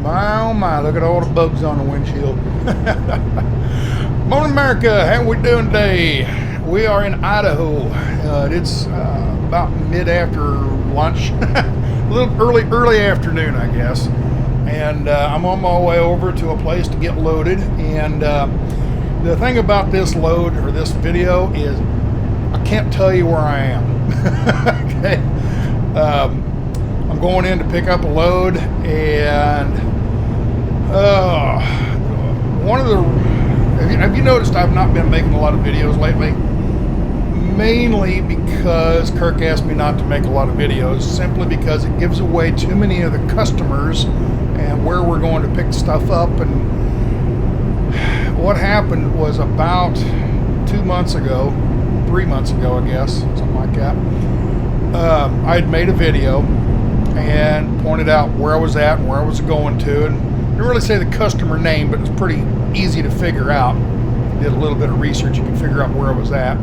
My oh my, look at all the bugs on the windshield. Morning America, how we doing today? We are in Idaho. It's about mid after lunch, a little early afternoon I guess. And I'm on my way over to a place to get loaded. And the thing about this load or this video is I can't tell you where I am. Okay. I'm going in to pick up a load, and one of the have you noticed I've not been making a lot of videos lately? Mainly because Kirk asked me not to make a lot of videos, simply because it gives away too many of the customers and where we're going to pick stuff up. And what happened was about 3 months ago, I guess, something like that. I had made a video and pointed out where I was at and where I was going to, and I didn't really say the customer name, but it was pretty easy to figure out. Did a little bit of research, you can figure out where I was at.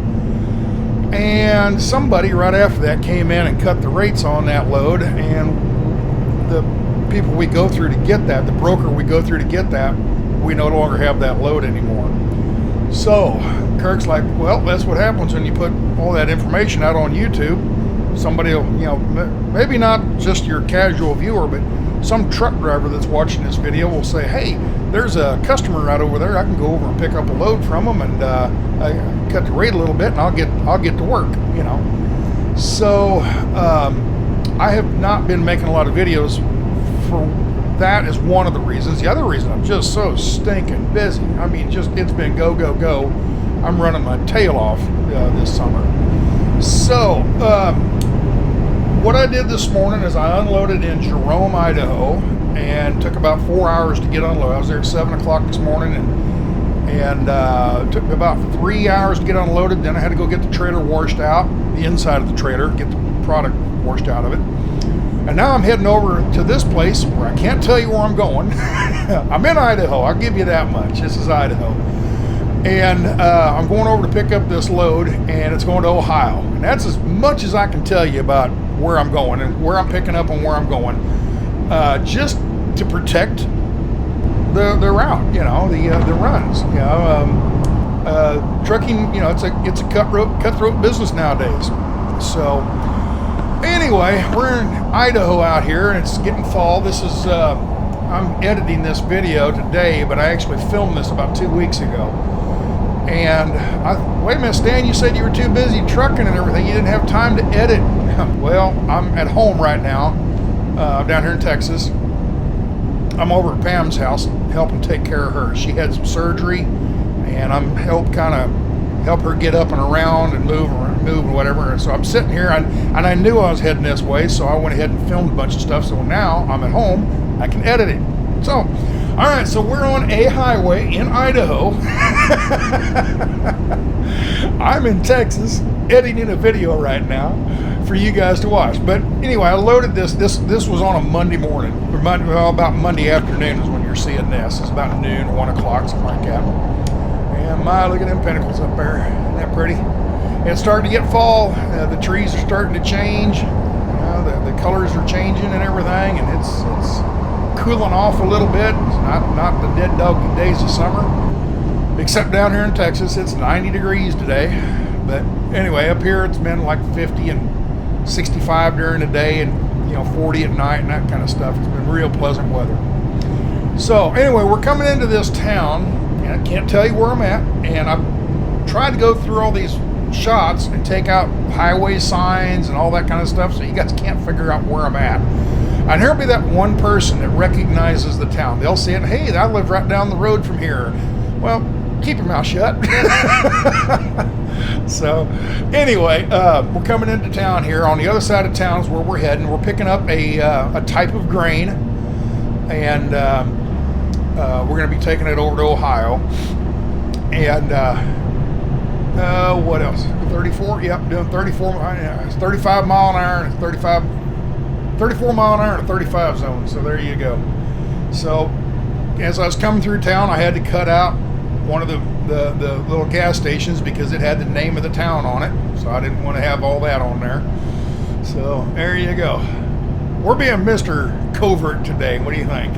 And somebody right after that came in and cut the rates on that load, and the people we go through to get that, the broker we go through to get that, we no longer have that load anymore. So Kirk's like, well, that's what happens when you put all that information out on YouTube. Somebody will, maybe not just your casual viewer, but some truck driver that's watching this video will say, hey, there's a customer right over there. I can go over and pick up a load from them, and I cut the rate a little bit, and I'll get to work, So I have not been making a lot of videos. For that is one of the reasons. The other reason, I'm just so stinking busy. I mean, it's been go, go, go. I'm running my tail off this summer. So what I did this morning is I unloaded in Jerome, Idaho, and took about 4 hours to get unloaded. I was there at 7 o'clock this morning, and it took me about 3 hours to get unloaded. Then I had to go get the trailer washed out, the inside of the trailer, get the product washed out of it. And now I'm heading over to this place where I can't tell you where I'm going. I'm in Idaho, I'll give you that much. This is Idaho. And I'm going over to pick up this load, and it's going to Ohio. And that's as much as I can tell you about where I'm going and where I'm picking up and where I'm going, just to protect the route, the runs. Trucking, it's a cutthroat business nowadays. So anyway, we're in Idaho out here, and it's getting fall. This is I'm editing this video today, but I actually filmed this about 2 weeks ago. And wait a minute, Stan, you said you were too busy trucking and everything. You didn't have time to edit. Well, I'm at home right now, down here in Texas. I'm over at Pam's house helping take care of her. She had some surgery, and I'm help her get up and around and move and whatever. So I'm sitting here, and I knew I was heading this way, so I went ahead and filmed a bunch of stuff. So now I'm at home, I can edit it. So, all right, so we're on a highway in Idaho. I'm in Texas editing a video right now for you guys to watch. But anyway, I loaded this. This was on a Monday morning. About Monday afternoon is when you're seeing this. It's about noon or 1 o'clock, something like that. And look at them pinnacles up there. Isn't that pretty? It's starting to get fall. The trees are starting to change. The colors are changing and everything, and it's cooling off a little bit. It's not the dead dog days of summer, except down here in Texas. It's 90 degrees today. But anyway, up here it's been like 50 and 65 during the day, and 40 at night and that kind of stuff. It's been real pleasant weather. So anyway, we're coming into this town, and I can't tell you where I'm at, and I've tried to go through all these shots and take out highway signs and all that kind of stuff, so you guys can't figure out where I'm at. And there'll be that one person that recognizes the town. They'll say, hey, I live right down the road from here. Well, keep your mouth shut. So anyway, we're coming into town here. On the other side of town is where we're heading. We're picking up a type of grain, and we're going to be taking it over to Ohio. And what else? 34? Yep, doing 34. It's 35 mile an hour, and it's 34 mile an hour in a 35 zone. So there you go. So as I was coming through town, I had to cut out one of the little gas stations because it had the name of the town on it. So I didn't want to have all that on there. So there you go. We're being Mr. Covert today. What do you think?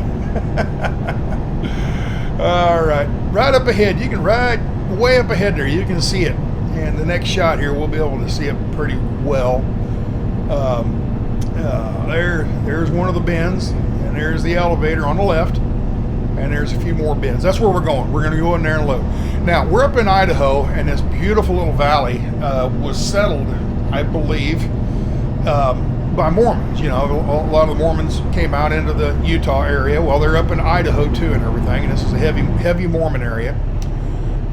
All right, right up ahead. You can ride way up ahead there. You can see it. And the next shot here, we'll be able to see it pretty well. There's one of the bends, and there's the elevator on the left, and there's a few more bends. That's where we're going. We're going to go in there and load. Now, we're up in Idaho, and this beautiful little valley was settled, I believe, by Mormons. You know, a lot of the Mormons came out into the Utah area. Well, they're up in Idaho too and everything, and this is a heavy Mormon area.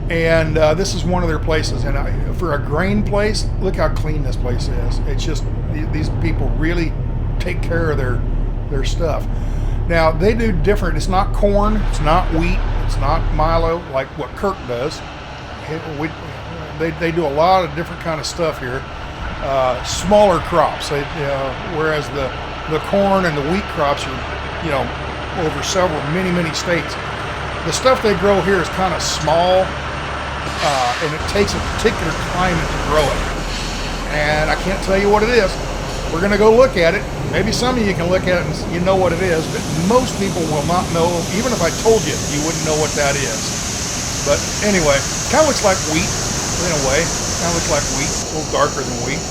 And this is one of their places. And for a grain place, look how clean this place is. It's just, these people really take care of their stuff. Now, they do different. It's not corn, it's not wheat, it's not Milo like what Kirk does. They do a lot of different kind of stuff here. Smaller crops, whereas the corn and the wheat crops are, you know, over many states. The stuff they grow here is kind of small, and it takes a particular climate to grow it. And I can't tell you what it is. We're going to go look at it. Maybe some of you can look at it and you know what it is, but most people will not know. Even if I told you, you wouldn't know what that is. But anyway, kind of looks like wheat in a way. Kind of looks like wheat, a little darker than wheat.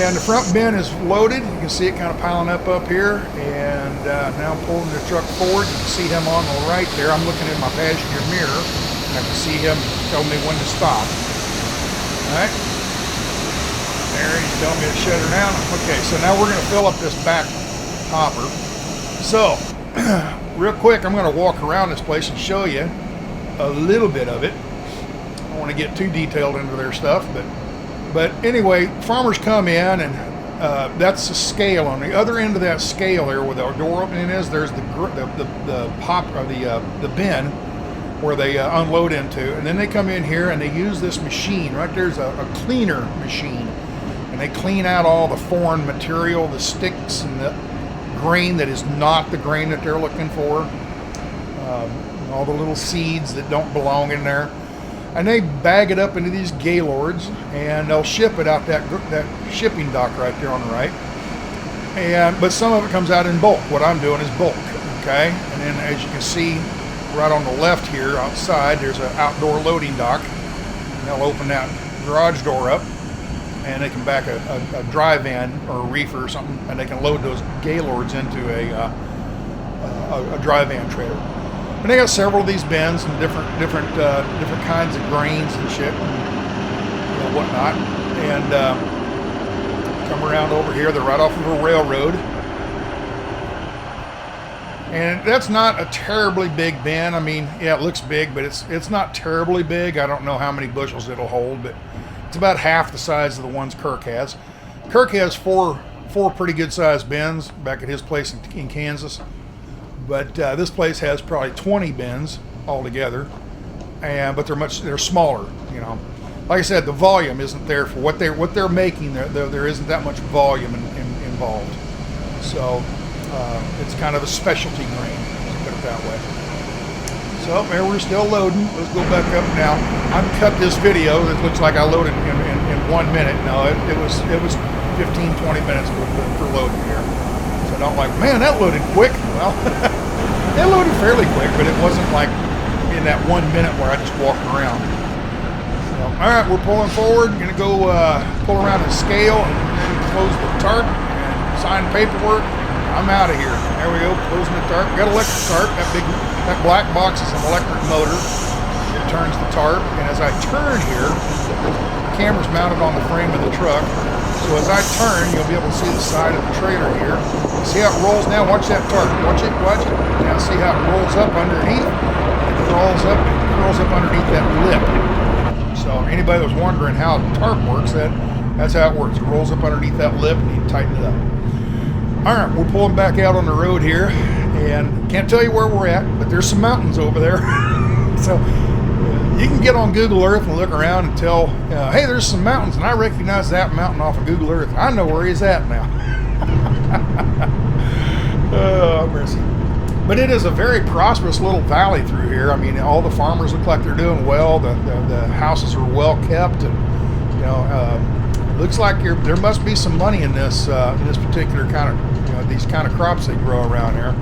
And the front bin is loaded. You can see it kind of piling up here. And now I'm pulling the truck forward. You can see him on the right there. I'm looking in my passenger mirror. I can see him telling me when to stop. All right. There, he's telling me to shut her down. Okay, so now we're going to fill up this back hopper. So, real quick, I'm going to walk around this place and show you a little bit of it. I don't want to get too detailed into their stuff, but anyway, farmers come in, and that's the scale. On the other end of that scale there, where the door opening is, there's the bin where they unload into, and then they come in here and they use this machine. Right there's a cleaner machine, and they clean out all the foreign material, the sticks and the grain that is not the grain that they're looking for, all the little seeds that don't belong in there, and they bag it up into these gaylords, and they'll ship it out that shipping dock right there on the right. But some of it comes out in bulk. What I'm doing is bulk, okay? And then as you can see, right on the left here outside, there's an outdoor loading dock. And they'll open that garage door up, and they can back a dry van or a reefer or something, and they can load those gaylords into a dry van trailer. And they got several of these bins and different kinds of grains and shit and whatnot. And come around over here. They're right off of a railroad. And that's not a terribly big bin. I mean, yeah, it looks big, but it's not terribly big. I don't know how many bushels it'll hold, but it's about half the size of the ones Kirk has. Kirk has four pretty good sized bins back at his place in Kansas, but this place has probably 20 bins altogether, but they're smaller. You know, like I said, the volume isn't there for what they're making. There isn't that much volume involved, so. It's kind of a specialty grain, let's put it that way. So there, we're still loading. Let's go back up now. I've cut this video that looks like I loaded in 1 minute. No, it was 15-20 minutes for loading here. So don't like, man, that loaded quick. Well, it loaded fairly quick, but it wasn't like in that 1 minute where I just walked around. So, all right, we're pulling forward. Gonna go pull around the scale and then close the tarp and sign paperwork. I'm out of here. There we go, closing the tarp. Got electric tarp. That black box is an electric motor. It turns the tarp, and as I turn here, the camera's mounted on the frame of the truck. So as I turn, you'll be able to see the side of the trailer here. See how it rolls now? Watch that tarp. Watch it. Now see how it rolls up underneath? It crawls up underneath that lip. So anybody that was wondering how the tarp works, that's how it works. It rolls up underneath that lip, and you tighten it up. All right, we're pulling back out on the road here, and can't tell you where we're at, but there's some mountains over there. So you can get on Google Earth and look around and tell, hey, there's some mountains, and I recognize that mountain off of Google Earth. I know where he's at now. Oh, mercy. But it is a very prosperous little valley through here. I mean, all the farmers look like they're doing well. The houses are well kept, and you know, looks like there must be some money in this particular kind of, these kind of crops they grow around here.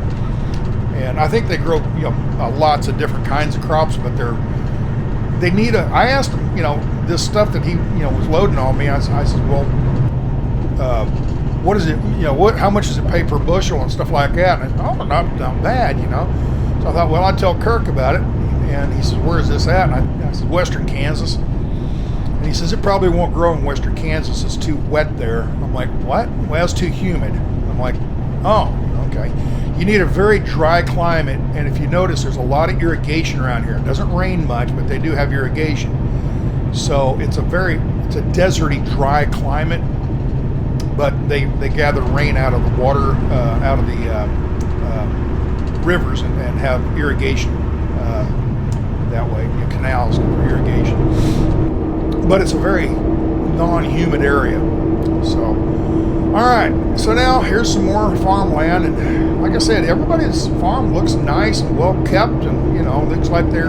And I think they grow, lots of different kinds of crops, but they need I asked him, this stuff that he, was loading on me. I said, well, what is it, how much does it pay per bushel and stuff like that? And not bad, So I thought, well, I'd tell Kirk about it. And he says, where is this at? And I said, Western Kansas. And he says, it probably won't grow in Western Kansas. It's too wet there. I'm like, what? Well, it's too humid. I'm like, oh, okay. You need a very dry climate. And if you notice, there's a lot of irrigation around here. It doesn't rain much, but they do have irrigation. So it's a deserty, dry climate. But they gather rain out of the water, out of the rivers, and have irrigation that way, canals for irrigation. But it's a very non-humid area. So, all right. So now here's some more farmland, and like I said, everybody's farm looks nice and well kept, and looks like they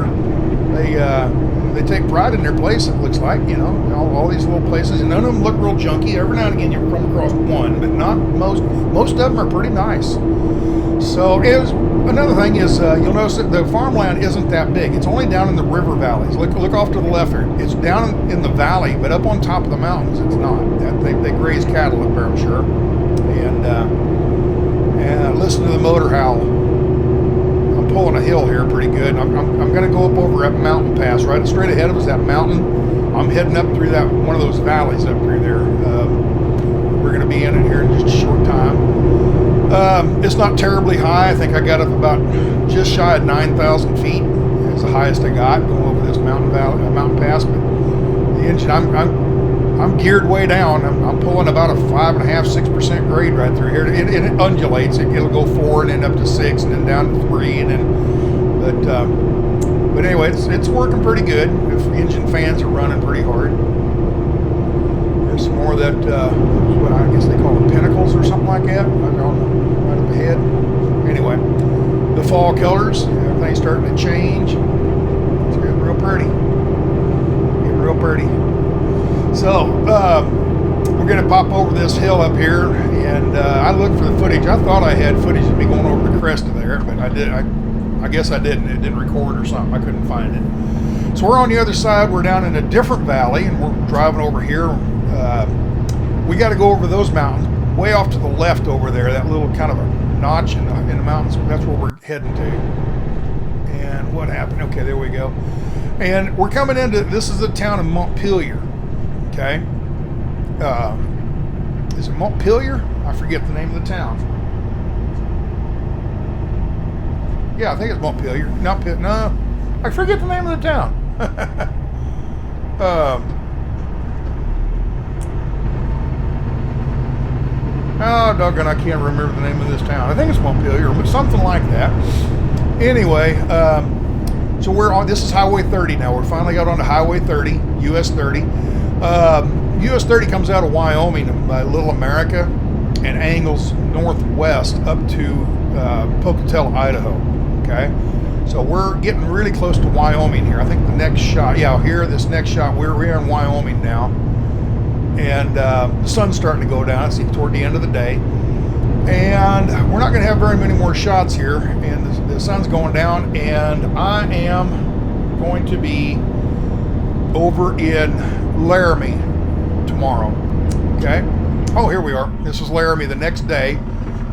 take pride in their place. It looks like all these little places, and none of them look real junky. Every now and again you come across one, but not most. Most of them are pretty nice. So another thing is you'll notice that the farmland isn't that big. It's only down in the river valleys. Look off to the left there. It's down in the valley, but up on top of the mountains it's not. They graze cattle up there, I'm sure. And listen to the motor howl. I'm pulling a hill here pretty good. I'm going to go up over that mountain pass. Right straight ahead of us, that mountain. I'm heading up through that one of those valleys up through there. We're going to be in it here in just a short time. It's not terribly high. I think I got up about just shy of 9,000 feet. It's the highest I got going over this mountain pass. But the engine, I'm geared way down. I'm pulling about a 5.5–6% grade right through here. It undulates. It'll go 4 and then up to 6 and then down to 3 and then. But anyway, it's working pretty good. If engine fans are running pretty hard. There's some more of that, what I guess they call the pinnacles or something like that. I don't know, right up ahead. Anyway, the fall colors, everything's starting to change. It's getting real pretty. So, we're going to pop over this hill up here, and I looked for the footage. I thought I had footage of me going over the crest of there, but I guess I didn't. It didn't record or something. I couldn't find it. So we're on the other side. We're down in a different valley, and we're driving over here. We got to go over those mountains way off to the left over there, that little kind of a notch in the mountains. That's where we're heading to. And what happened? Okay, there we go. And we're coming into, this is the town of Montpelier. Okay. Is it Montpelier? I forget the name of the town. Yeah, I think it's Montpelier. No, I forget the name of the town. Oh, doggone, I can't remember the name of this town. I think it's Montpelier, but something like that. Anyway, so we're on, this is Highway 30 now. We're finally got onto Highway 30, US 30. US 30 comes out of Wyoming by Little America and angles northwest up to Pocatello, Idaho. Okay, so we're getting really close to Wyoming here. I think the next shot, this next shot, we're in Wyoming now. And the sun's starting to go down, see, toward the end of the day. And we're not going to have very many more shots here. And the sun's going down, and I am going to be over in Laramie tomorrow. Okay? Oh, here we are. This is Laramie the next day.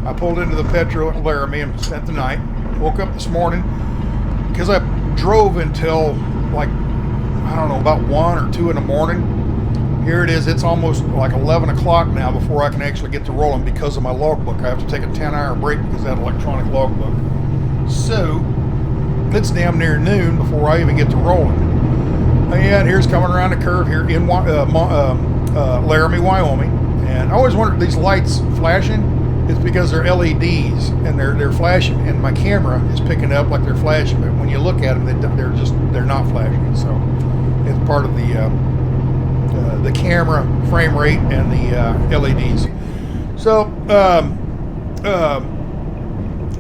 I pulled into the Petro at Laramie and spent the night. Woke up this morning because I drove until about 1 or 2 in the morning. Here it is. It's almost like 11 o'clock now before I can actually get to rolling because of my logbook. I have to take a 10-hour break because of that electronic logbook. So it's damn near noon before I even get to rolling. And here's coming around the curve here in Laramie, Wyoming. And I always wondered, these lights flashing, it's because they're LEDs and they're flashing, and my camera is picking up like they're flashing, but when you look at them, they're not flashing. So it's part of the camera frame rate and the LEDs. So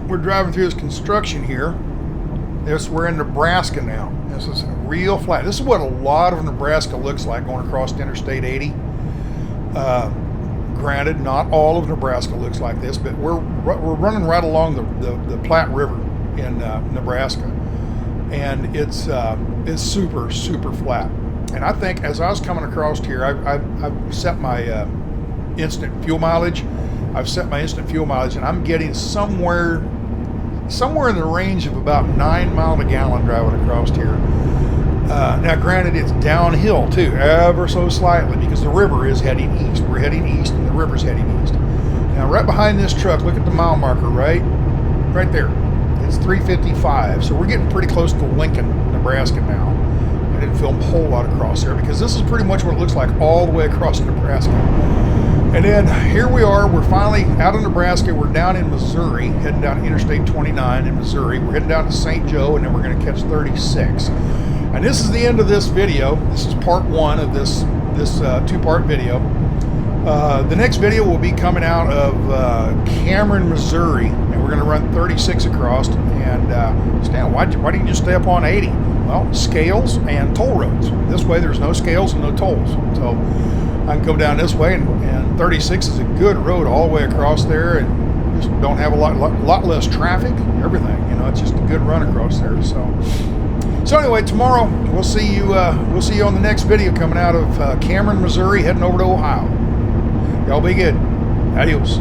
we're driving through this construction here. We're in Nebraska now. This is real flat. This is what a lot of Nebraska looks like going across Interstate 80. Granted, not all of Nebraska looks like this, but we're running right along the Platte River. in Nebraska, and it's super flat. And I think as I was coming across here, I've set my instant fuel mileage. I've set my instant fuel mileage, and I'm getting somewhere in the range of about 9 miles a gallon driving across here. Now, granted, it's downhill too, ever so slightly, because the river is heading east. We're heading east, and the river's heading east. Now, right behind this truck, look at the mile marker, right there. It's 355, so we're getting pretty close to Lincoln, Nebraska now. I didn't film a whole lot across there because this is pretty much what it looks like all the way across Nebraska. And then here we are, we're finally out of Nebraska, we're down in Missouri, heading down Interstate 29 in Missouri. We're heading down to St. Joe, and then we're going to catch 36. And this is the end of this video. This is part one of this two-part video. The next video will be coming out of Cameron, Missouri, and we're going to run 36 across. And Stan, why didn't you just stay up on 80? Well, scales and toll roads. This way there's no scales and no tolls. So I can go down this way, and 36 is a good road all the way across there, and just don't have a lot less traffic, everything. You know, it's just a good run across there. So anyway, tomorrow we'll see you on the next video coming out of Cameron, Missouri, heading over to Ohio. Y'all be good. Adios.